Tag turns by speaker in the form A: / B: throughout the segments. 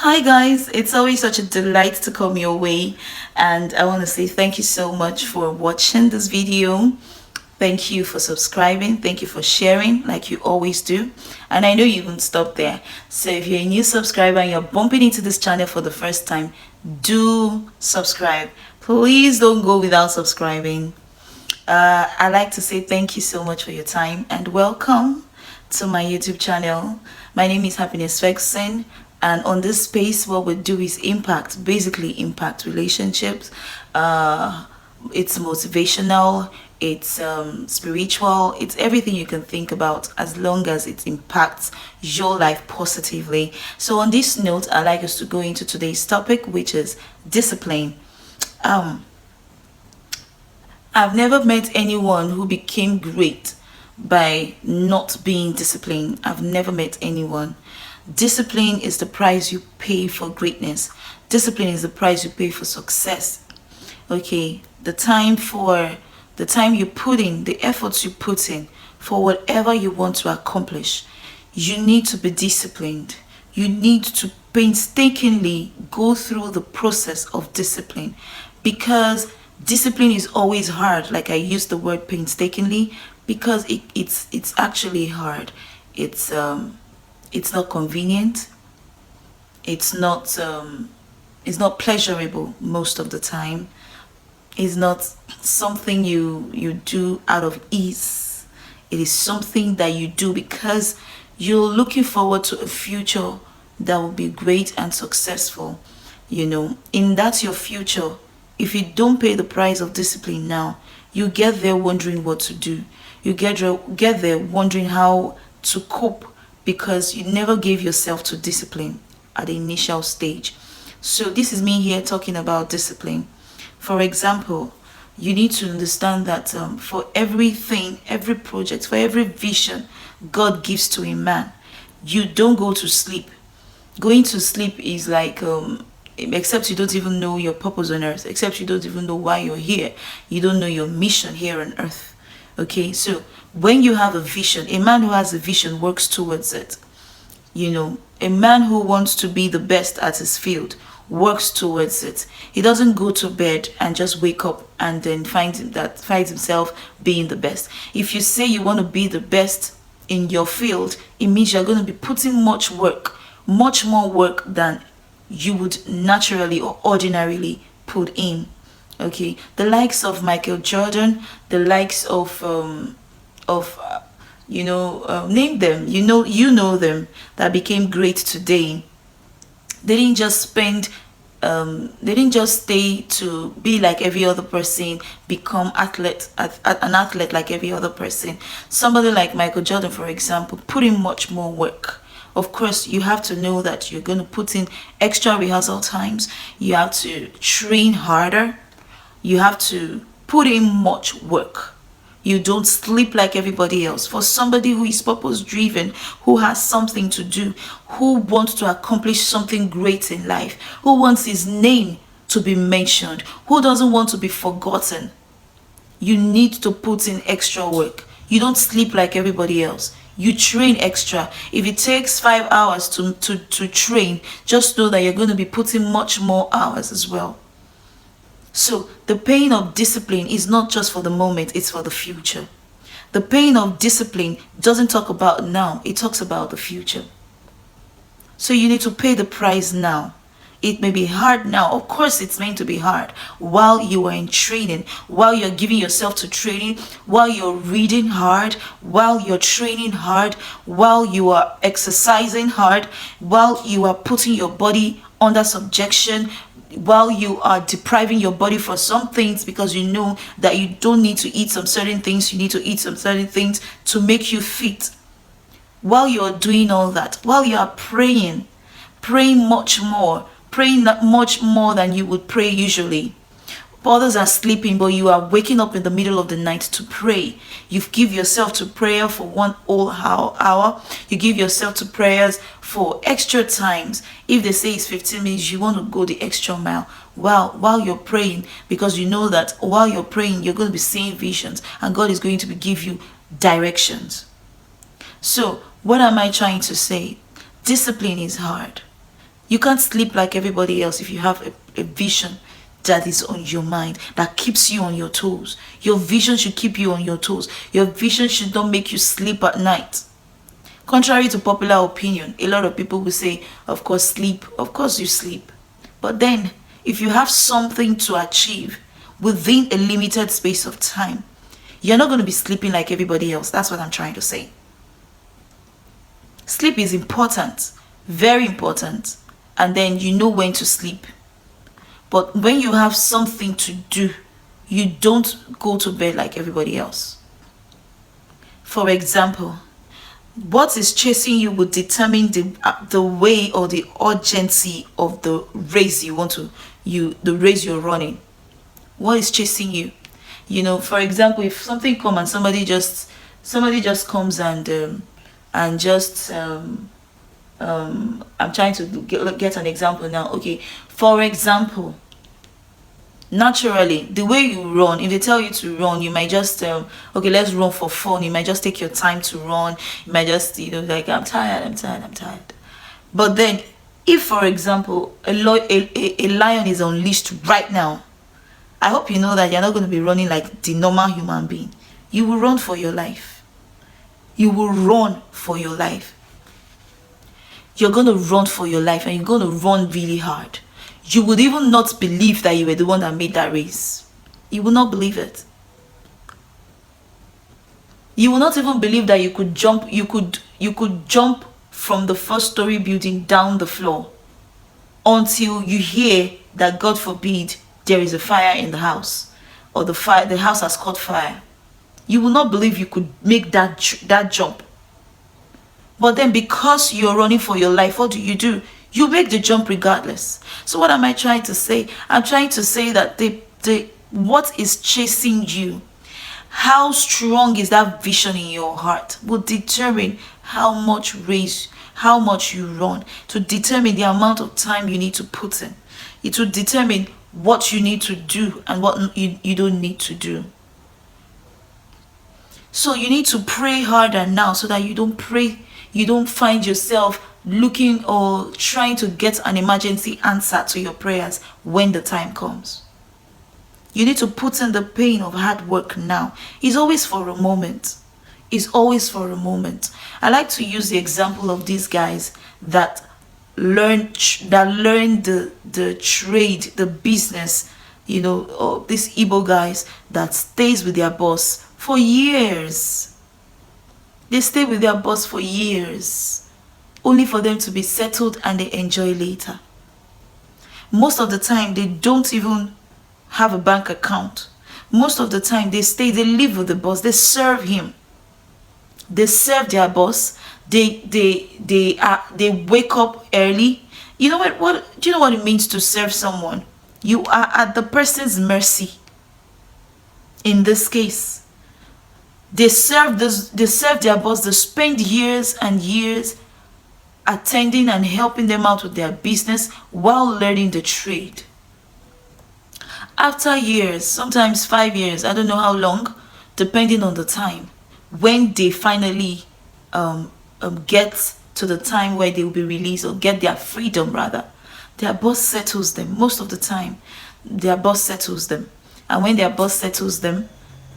A: Hi guys, it's always such a delight to come your way, and I want to say thank you so much for watching this video. Thank you for subscribing, thank you for sharing like you always do, and I know you won't stop there. So if you're a new subscriber and you're bumping into this channel for the first time, do subscribe. Please don't go without subscribing. I'd like to say thank you so much for your time and welcome to my YouTube channel. My name is Happiness Ferguson, and on this space what we do is basically impact relationships. It's motivational, it's spiritual, it's everything you can think about as long as it impacts your life positively. So on this note, I'd like us to go into today's topic, which is discipline. um I've never met anyone who became great by not being disciplined. I've never met anyone. Discipline is the price you pay for greatness. Discipline is the price you pay for success. Okay, the time you put in, the efforts you put in for whatever you want to accomplish, you need to be disciplined. You need to painstakingly go through the process of discipline, because discipline is always hard. Like I use the word painstakingly because it's actually hard. It's not convenient. It's not pleasurable most of the time. It's not something you do out of ease. It is something that you do because you're looking forward to a future that will be great and successful. In that your future, if you don't pay the price of discipline now, you get there wondering what to do. You get there wondering how to cope because you never gave yourself to discipline at the initial stage. So this is me here talking about discipline. For example, you need to understand that for everything, every project, for every vision God gives to a man, you don't go to sleep. Going to sleep is like except you don't even know your purpose on earth, except you don't even know why you're here, you don't know your mission here on earth. Okay, so when you have a vision, a man who has a vision works towards it. A man who wants to be the best at his field works towards it. He doesn't go to bed and just wake up and then finds himself being the best. If you say you want to be the best in your field, it means you're going to be putting much work, much more work than you would naturally or ordinarily put in. Okay, the likes of Michael Jordan, the likes of name them, you know them, that became great today. They didn't just they didn't just stay to be like every other person, become an athlete like every other person. Somebody like Michael Jordan, for example, put in much more work. Of course, you have to know that you're going to put in extra rehearsal times. You have to train harder. You have to put in much work. You don't sleep like everybody else. For somebody who is purpose driven, who has something to do, who wants to accomplish something great in life, who wants his name to be mentioned, who doesn't want to be forgotten, you need to put in extra work. You don't sleep like everybody else. You train extra. If it takes 5 hours to train, just know that you're going to be putting much more hours as well. So the pain of discipline is not just for the moment, it's for the future. The pain of discipline doesn't talk about now, it talks about the future. So you need to pay the price now. It may be hard now. Of course, it's meant to be hard while you are in training, while you're giving yourself to training, while you're reading hard, while you're training hard, while you are exercising hard, while you are putting your body under subjection, while you are depriving your body for some things because you know that you don't need to eat some certain things, you need to eat some certain things to make you fit. While you're doing all that, while you are praying much more, praying much more than you would pray usually. Others are sleeping, but you are waking up in the middle of the night to pray. You give yourself to prayer for 1 whole hour. You give yourself to prayers for extra times. If they say it's 15 minutes, you want to go the extra mile while you're praying, because you know that while you're praying, you're going to be seeing visions and God is going to give you directions. So what am I trying to say? Discipline is hard. You can't sleep like everybody else if you have a vision that is on your mind, that keeps you on your toes. Your vision should keep you on your toes. Your vision should not make you sleep at night. Contrary to popular opinion, a lot of people will say, of course, sleep. Of course you sleep. But then, if you have something to achieve within a limited space of time, you're not going to be sleeping like everybody else. That's what I'm trying to say. Sleep is important, very important. And then you know when to sleep. But when you have something to do, you don't go to bed like everybody else. For example, what is chasing you will determine the way or the urgency of the race the race you're running. What is chasing you? You know, for example, if something comes and somebody just comes and just I'm trying to get an example now. Okay, for example, naturally, the way you run, if they tell you to run, you might just okay, let's run for fun. You might just take your time to run. You might just, like, I'm tired. But then, if, for example, a lion is unleashed right now, I hope you know that you're not going to be running like the normal human being. You will run for your life. You will run for your life. You're going to run for your life, and you're going to run really hard. You would even not believe that you were the one that made that race. You will not believe it. You will not even believe that you could jump. You could jump from the first story building down the floor until you hear that, God forbid, there is a fire in the house, or the house has caught fire. You will not believe you could make that jump. But then, because you're running for your life, what do? You make the jump regardless. So what am I trying to say? I'm trying to say that what is chasing you, how strong is that vision in your heart, will determine how much you run, to determine the amount of time you need to put in. It will determine what you need to do and what you don't need to do. So you need to pray harder now, so that you don't find yourself looking or trying to get an emergency answer to your prayers when the time comes. You need to put in the pain of hard work now. It's always for a moment. It's always for a moment. I like to use the example of these guys that learn the trade, the business, or these Igbo guys that stays with their boss for years. They stay with their boss for years, only for them to be settled and they enjoy later. Most of the time, they don't even have a bank account. Most of the time, they live with the boss, they serve him. They serve their boss. They wake up early. You know what? Do you know what it means to serve someone? You are at the person's mercy. In this case, they serve their boss. They spend years and years attending and helping them out with their business while learning the trade. After years, sometimes 5 years, I don't know how long, depending on the time, when they finally get to the time where they will be released, or get their freedom rather, their boss settles them. Most of the time, their boss settles them. And when their boss settles them,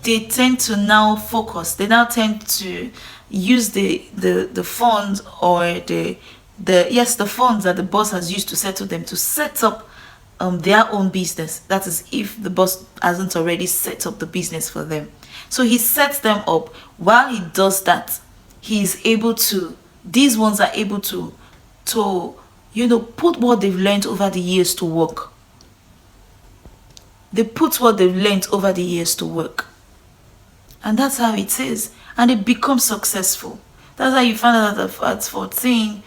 A: they tend to now focus. They now tend to use the funds, or the funds that the boss has used to settle them, to set up their own business. That is, if the boss hasn't already set up the business for them. So he sets them up. While he does that, these ones are able to put what they've learned over the years to work. They put what they've learned over the years to work. And that's how it is. And they become successful. That's how you find out that at 14,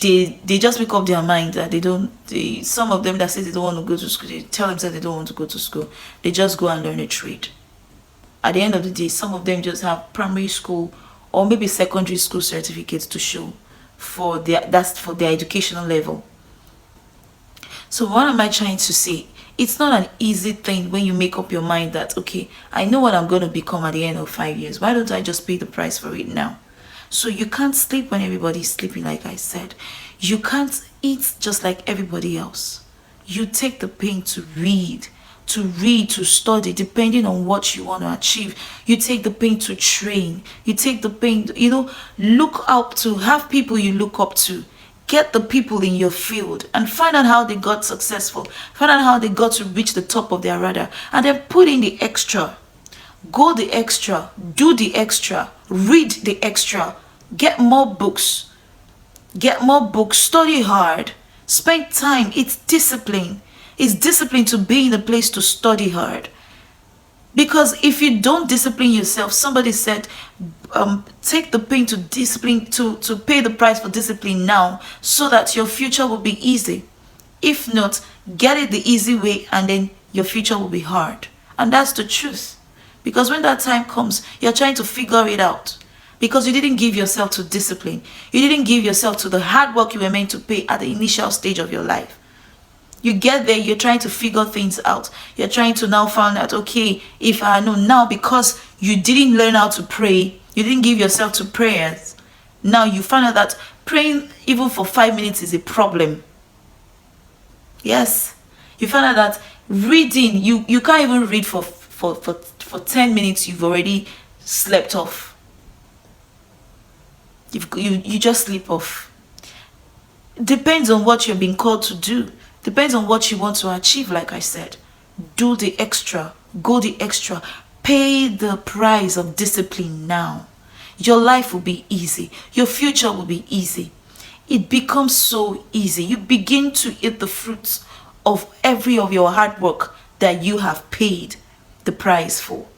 A: they just make up their mind that some of them that say they don't want to go to school, they tell themselves they don't want to go to school. They just go and learn a trade. At the end of the day, some of them just have primary school or maybe secondary school certificates to show that's for their educational level. So what am I trying to say? It's not an easy thing when you make up your mind that, okay, I know what I'm going to become at the end of 5 years. Why don't I just pay the price for it now? So you can't sleep when everybody's sleeping, like I said. You can't eat just like everybody else. You take the pain to read, to study, depending on what you want to achieve. You take the pain to train. You take the pain, look up to, have people you look up to. Get the people in your field and find out how they got successful. Find out how they got to reach the top of their radar. And then put in the extra. Go the extra. Do the extra. Read the extra. Get more books. Get more books. Study hard. Spend time. It's discipline. It's discipline to be in a place to study hard. Because if you don't discipline yourself, somebody said, take the pain to discipline, to pay the price for discipline now, so that your future will be easy. If not, get it the easy way and then your future will be hard. And that's the truth. Because when that time comes, you're trying to figure it out. Because you didn't give yourself to discipline. You didn't give yourself to the hard work you were meant to pay at the initial stage of your life. You get there, you're trying to figure things out. You're trying to now find out, okay, if I know now, because you didn't learn how to pray, you didn't give yourself to prayers. Now you find out that praying even for 5 minutes is a problem. Yes. You find out that reading, you can't even read for 10 minutes, you've already slept off. You just sleep off. Depends on what you're being called to do. Depends on what you want to achieve, like I said. Do the extra. Go the extra. Pay the price of discipline now. Your life will be easy. Your future will be easy. It becomes so easy. You begin to eat the fruits of every of your hard work that you have paid the price for.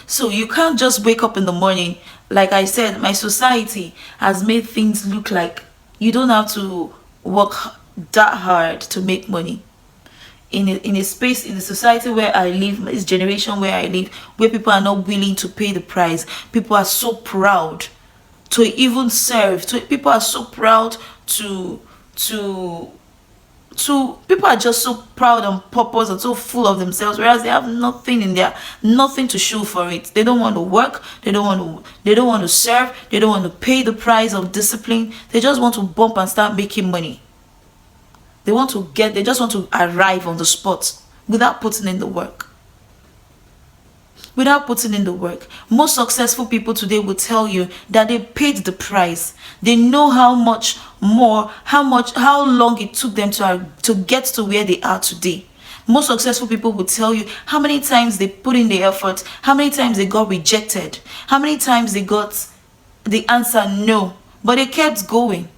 A: So you can't just wake up in the morning. Like I said, my society has made things look like you don't have to work that hard to make money. In a space, in the society where I live, this generation where I live, where people are not willing to pay the price, people are so proud to even serve. People are so proud to people are just so proud and purpose and so full of themselves, whereas they have nothing in there, nothing to show for it. They don't want to work, they don't want to serve, they don't want to pay the price of discipline. They just want to bump and start making money. They just want to arrive on the spot without putting in the work. Most successful people today will tell you that they paid the price. They know how long it took them to get to where they are today. Most successful people will tell you how many times they put in the effort, how many times they got rejected, how many times they got the answer no, but they kept going.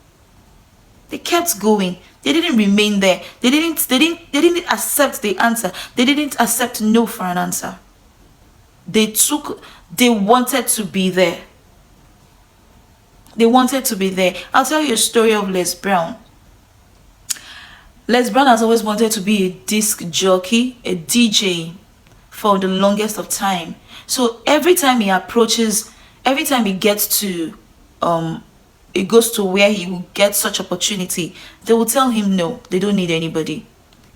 A: They didn't remain there. They didn't accept the answer. They didn't accept no for an answer. They wanted to be there. I'll tell you a story of Les Brown. Les Brown has always wanted to be a disc jockey, a DJ, for the longest of time. So every time he gets to it goes to where he will get such opportunity, they will tell him no, they don't need anybody.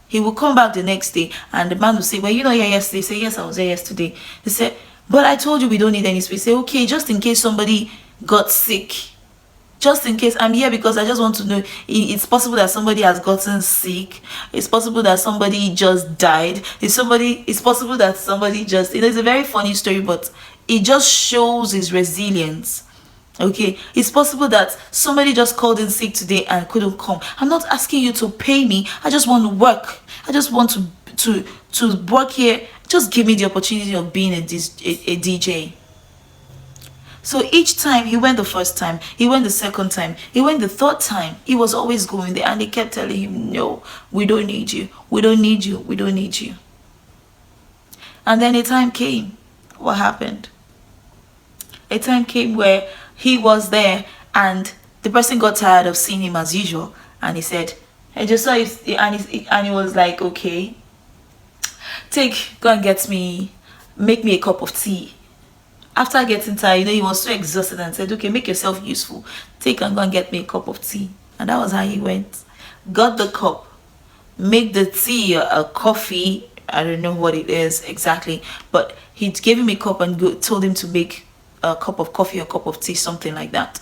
A: He will come back the next day and the man will say, well, you know, here yesterday. Say, yes, I was there yesterday. They said, but I told you we don't need any space. Say, okay, just in case somebody got sick, just in case, I'm here because I just want to know. It's possible that somebody has gotten sick. It's possible that somebody just died. It's possible that somebody just, it's a very funny story, but it just shows his resilience. Okay, it's possible that somebody just called in sick today and couldn't come. I'm not asking you to pay me. I just want to work. I just want to work here. Just give me the opportunity of being a DJ. So each time he went, the first time, he went the second time, he went the third time, he was always going there, and they kept telling him, no, we don't need you, we don't need you, we don't need you. And then a time came. What happened? A time came where he was there and the person got tired of seeing him as usual, and he said, I just saw it, and he was like, okay, go and make me a cup of tea. After getting tired, he was so exhausted and said, okay, make yourself useful. Take and go and get me a cup of tea. And that was how he went. Got the cup, make the tea a coffee. I don't know what it is exactly, but he gave him a cup and told him to make a cup of coffee or a cup of tea, something like that.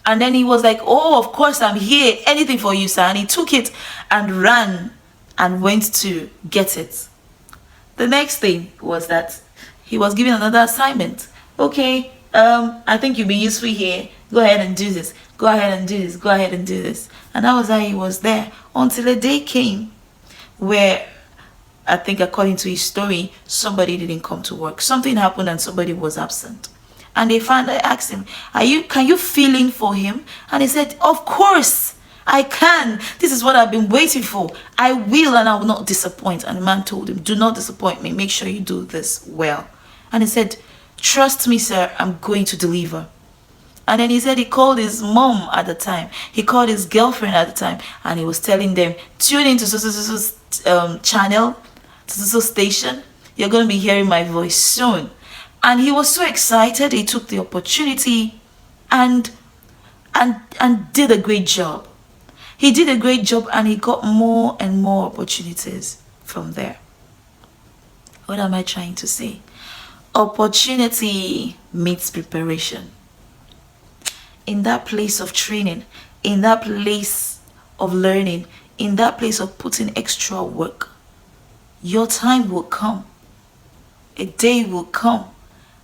A: And then he was like, oh, of course I'm here, anything for you, sir. And he took it and ran and went to get it. The next thing was that he was given another assignment. Okay, I think you'll be useful here. Go ahead and do this. Go ahead and do this. Go ahead and do this. And that was how he was there until a day came where, I think according to his story, somebody didn't come to work. Something happened and somebody was absent. And they asked him, can you fill in for him? And he said, of course I can. This is what I've been waiting for. I will, and I will not disappoint. And the man told him, do not disappoint me. Make sure you do this well. And he said, trust me, sir, I'm going to deliver. And then he said he called his mom at the time. He called his girlfriend at the time. And he was telling them, tune into channel, to station. You're going to be hearing my voice soon. And he was so excited. He took the opportunity and did a great job. He did a great job, and he got more and more opportunities from there. What am I trying to say? Opportunity meets preparation. In that place of training, in that place of learning, in that place of putting extra work, your time will come. A day will come.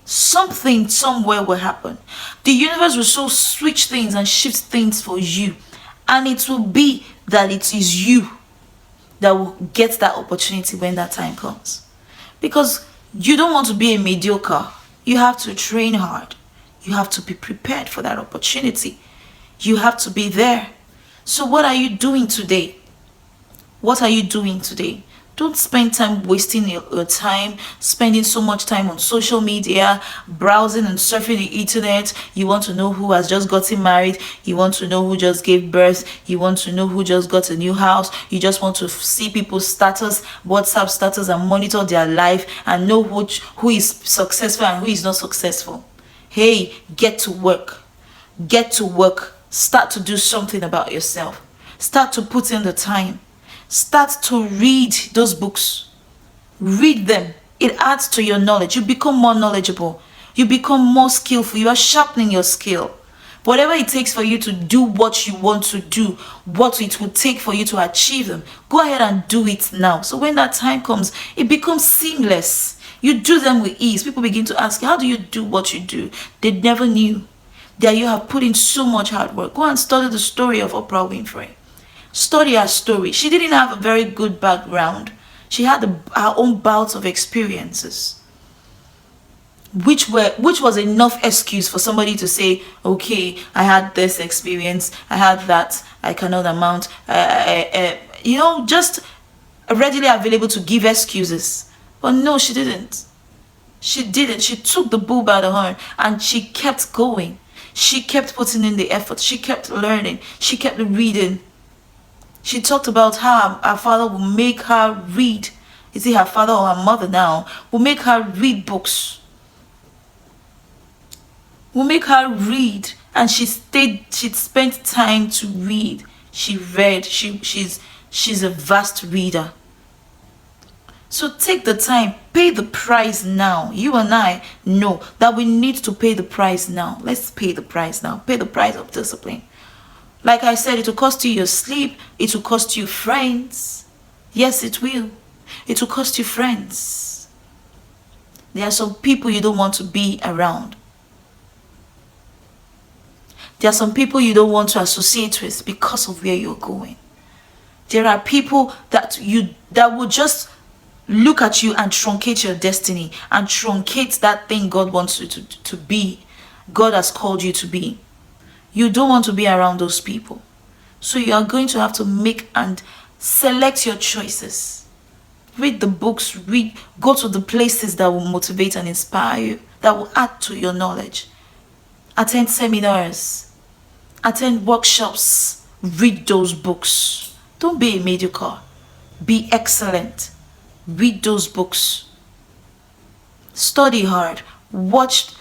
A: Something somewhere will happen. The universe will so switch things and shift things for you. And it will be that it is you that will get that opportunity when that time comes. Because you don't want to be a mediocre. You have to train hard. You have to be prepared for that opportunity. You have to be there. So what are you doing today? What are you doing today? Don't spend time wasting your time, spending so much time on social media, browsing and surfing the internet. You want to know who has just gotten married. You want to know who just gave birth. You want to know who just got a new house. You just want to see people's status, WhatsApp status, and monitor their life and know who is successful and who is not successful. Hey, get to work. Get to work. Start to do something about yourself. Start to put in the time. Start to read those books. Read them. It adds to your knowledge. You become more knowledgeable. You become more skillful. You are sharpening your skill. Whatever it takes for you to do what you want to do, what it will take for you to achieve them, go ahead and do it now. So when that time comes, it becomes seamless. You do them with ease. People begin to ask you, how do you do what you do? They never knew that you have put in so much hard work. Go and study the story of Oprah Winfrey. Study her story. She didn't have a very good background. She had her own bouts of experiences, which was enough excuse for somebody to say, okay, I had this experience, I had that, I cannot amount, just readily available to give excuses. But no, she didn't. She didn't. She took the bull by the horn and she kept going. She kept putting in the effort. She kept learning. She kept reading. She talked about how her father will make her read. Is it her father or her mother now? Will make her read books. Will make her read. And she'd spent time to read. She read. She's a vast reader. So take the time, pay the price now. You and I know that we need to pay the price now. Let's pay the price now. Pay the price of discipline. Like I said, it will cost you your sleep. It will cost you friends. Yes, it will. It will cost you friends. There are some people you don't want to be around. There are some people you don't want to associate with because of where you're going. There are people that will just look at you and truncate your destiny and truncate that thing God wants you to be. God has called you to be. You don't want to be around those people. So you are going to have to make and select your choices. Read the books, go to the places that will motivate and inspire you, that will add to your knowledge. Attend seminars, attend workshops, read those books. Don't be a mediocre. Be excellent. Read those books. Study hard. Watch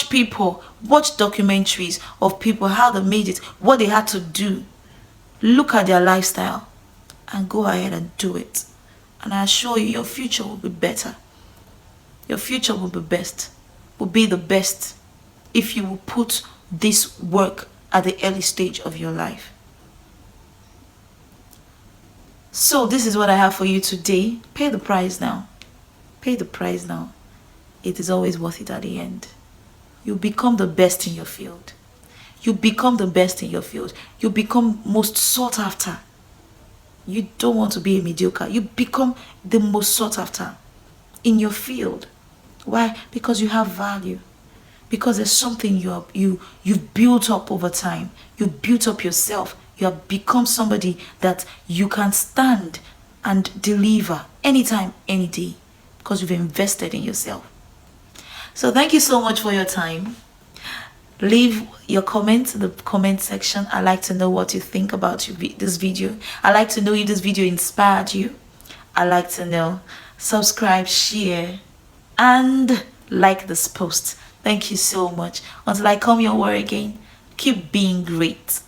A: people, watch documentaries of people, how they made it, what they had to do. Look at their lifestyle and go ahead and do it. And I assure you, your future will be better. Your future will be the best if you will put this work at the early stage of your life. So this is what I have for you today. Pay the price now. Pay the price now. It is always worth it at the end. You become the best in your field. You become the best in your field. You become most sought after. You don't want to be a mediocre. You become the most sought after in your field. Why? Because you have value. Because there's something you've built up over time. You've built up yourself. You have become somebody that you can stand and deliver anytime, any day, because you've invested in yourself. So thank you so much for your time. Leave your comments in the comment section. I like to know what you think about this video. I like to know if this video inspired you. I like to know. Subscribe, share, and like this post. Thank you so much. Until I come your way again, keep being great.